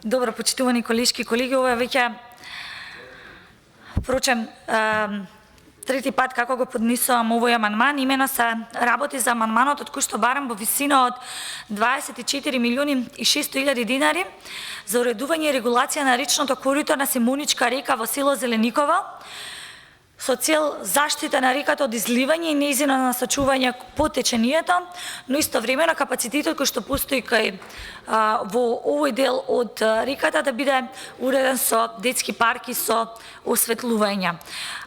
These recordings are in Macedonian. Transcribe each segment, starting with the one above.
Добро, почитувани колешки и колеги, ова е веќе впрочем трети пат како го поднесувам овој амандман. Имено се работи за амандманот од кој што барам во висина од 24.600.000 динари за уредување и регулација на речното корито на Симоничка река во село Зеленикова со цел заштита на реката од изливање и нејзино насочување по течението, но истовремено капацитетот кој што постои во овој дел од реката да биде уреден со детски парки, со осветлување.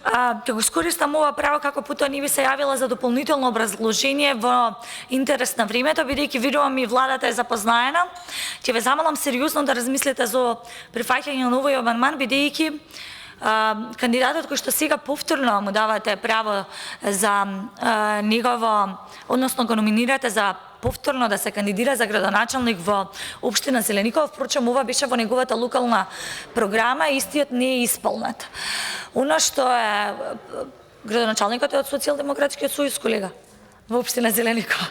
Ќе го искористам ова право како потоа не би се јавила за дополнително образложение во интерес на времето, бидејќи видувам и владата е запознаена. Ќе ве замолам сериозно да размислите за прифаќање на овој амандман, бидејќи кандидатот кој што сега повторно му давате право за негово, односно го номинирате за повторно да се кандидира за градоначалник во општина Зеленикова, впрочем ова беше во неговата локална програма и истиот не е исполнет. Оно што е градоначалникот е од Социјалдемократскиот сојуз, колега, во општина Зеленикова.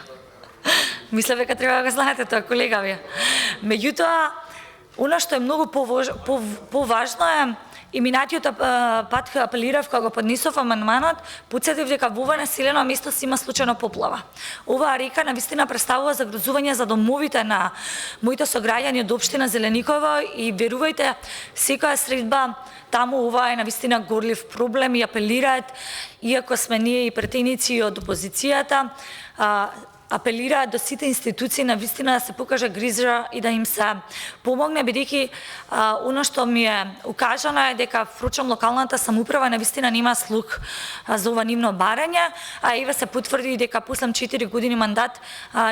Мислам дека треба да го знаете тоа, колега ви. Меѓутоа, оно што е многу поважно е и минатиот пат апелирав кога го поднесов амандманот, потсетив дека во ова населено место се има случајно поплава. Оваа река навистина представува загрозување за домовите на моите сограѓани од општина Зеленикова и верувајте, секоја средба таму ова е навистина горлив проблем и апелираат, иако сме ние и претеници од опозицијата, апелираат до сите институции навистина да се покаже грижа и да им се помогне, бидејќи оно што ми е укажано е дека впрочем локалната самоуправа навистина нема слух за ова нивно барање, а еве се потврди дека после 4 години мандат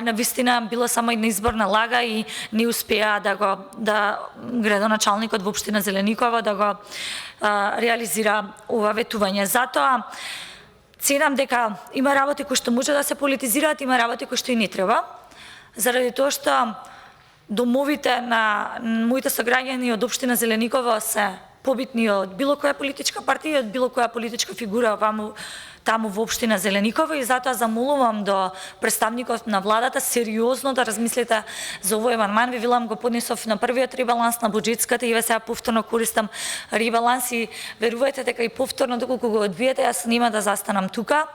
навистина било само една изборна лага и не успеа да градоначалникот во општина Зеленикова да го реализира ова ветување. Затоа ценам дека има работи кои што може да се политизираат, има работи кои што и не треба, заради тоа што домовите на моите сограѓани од општина Зеленикова се побитни од било која политичка партија, од било која политичка фигура таму во општина Зеленикова, и затоа замолувам до представникот на владата сериозно да размислите за овој амандман. Ви велам, го поднесов на првиот ребаланс на буџетската и ве сега повторно користам ребаланс и верувајте дека и повторно доколку го одбиете, јас нема да застанам тука.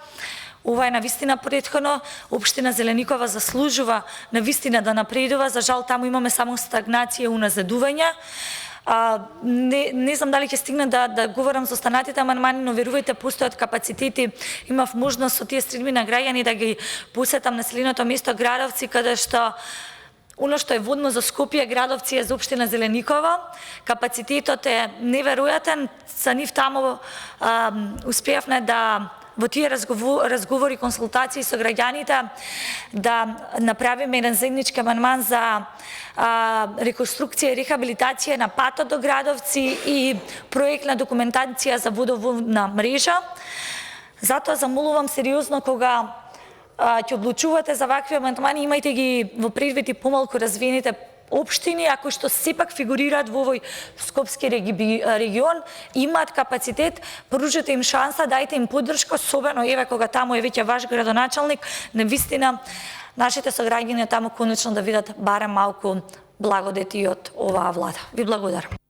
Ова е навистина претходно, општина Зеленикова заслужува навистина да напредува, за жал таму имаме само стагнација и уназадување. Не знам дали ќе стигне да говорам за останатите амандмани, но верувајте, постојат капацитети, имав можност со тие средби на граѓани да ги посетам населеното место Градовци, каде што оно што е водно за Скопје, Градовци е за општина Зеленикова. Капацитетот е неверојатен, за нив таму успеавме да во тие разговори, консултации со граѓаните да направиме еден заеднички амандман за реконструкција и рехабилитација на патот до Градовци и проектна документација за водоводна мрежа. Затоа замолувам сериозно кога ќе одлучувате за вакви амандмани, имајте ги во предвид и помалку развиените општини, ако што сепак фигурираат во овој скопски регион, имаат капацитет, пружете им шанса, дајте им поддршка, особено еве кога таму е веќе ваш градоначалник, навистина нашите сограѓани таму конечно да видат барем малку благодети од оваа влада. Ви благодарам.